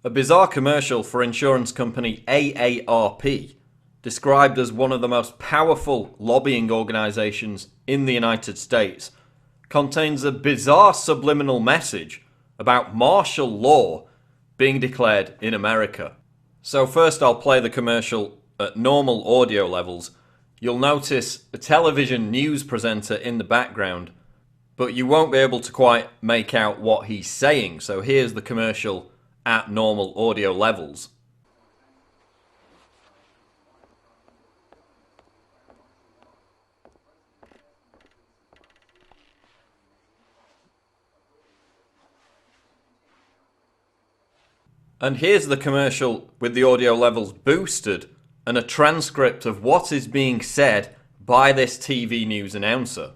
A bizarre commercial for insurance company AARP, described as one of the most powerful lobbying organizations in the United States, contains a bizarre subliminal message about martial law being declared in America. So first I'll play the commercial at normal audio levels. You'll notice a television news presenter in the background, but you won't be able to quite make out what he's saying. So here's the commercial at normal audio levels. And here's the commercial with the audio levels boosted and a transcript of what is being said by this TV news announcer.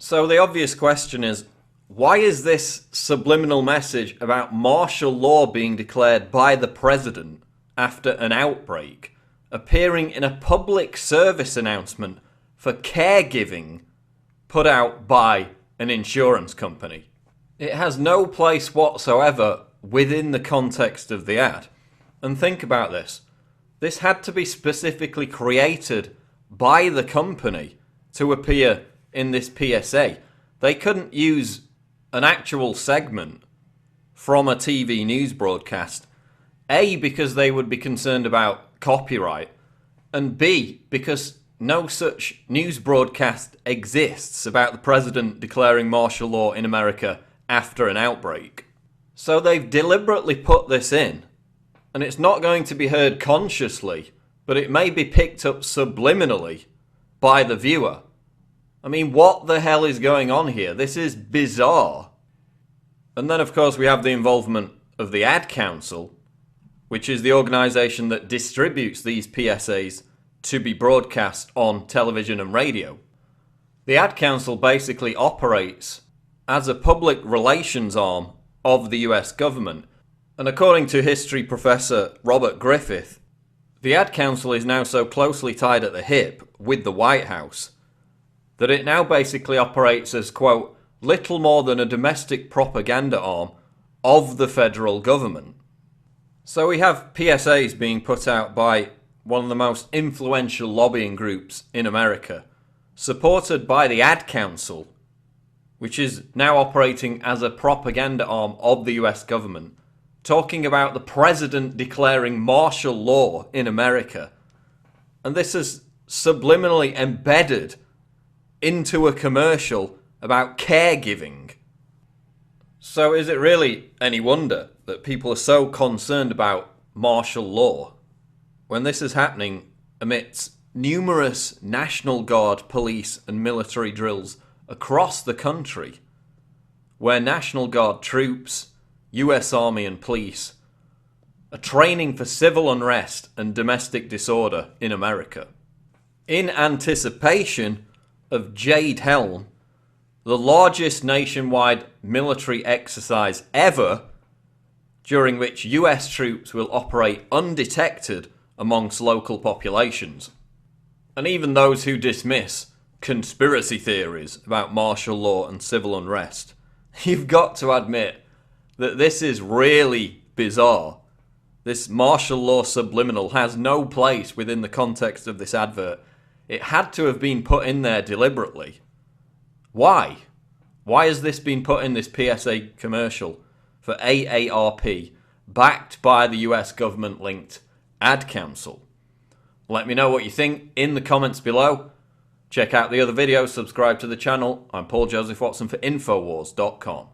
So the obvious question is, why is this subliminal message about martial law being declared by the president after an outbreak appearing in a public service announcement for caregiving put out by an insurance company? It has no place whatsoever within the context of the ad. And think about this. This had to be specifically created by the company to appear in this PSA. They couldn't use an actual segment from a TV news broadcast. A, because they would be concerned about copyright, and B, because no such news broadcast exists about the president declaring martial law in America after an outbreak. So they've deliberately put this in, and it's not going to be heard consciously, but it may be picked up subliminally by the viewer. I mean, what the hell is going on here? This is bizarre. And then, of course, we have the involvement of the Ad Council, which is the organisation that distributes these PSAs to be broadcast on television and radio. The Ad Council basically operates as a public relations arm of the US government. And according to history professor Robert Griffith, the Ad Council is now so closely tied at the hip with the White House that it now basically operates as, quote, little more than a domestic propaganda arm of the federal government. So we have PSAs being put out by one of the most influential lobbying groups in America, supported by the Ad Council, which is now operating as a propaganda arm of the US government, talking about the president declaring martial law in America. And this is subliminally embedded into a commercial about caregiving. So is it really any wonder that people are so concerned about martial law when this is happening amidst numerous National Guard, police and military drills across the country, where National Guard troops, US Army and police are training for civil unrest and domestic disorder in America, in anticipation of Jade Helm, the largest nationwide military exercise ever, during which US troops will operate undetected amongst local populations. And even those who dismiss conspiracy theories about martial law and civil unrest, you've got to admit that this is really bizarre. This martial law subliminal has no place within the context of this advert. It had to have been put in there deliberately. Why? Why has this been put in this PSA commercial for AARP, backed by the US government-linked Ad Council? Let me know what you think in the comments below. Check out the other videos, subscribe to the channel. I'm Paul Joseph Watson for Infowars.com.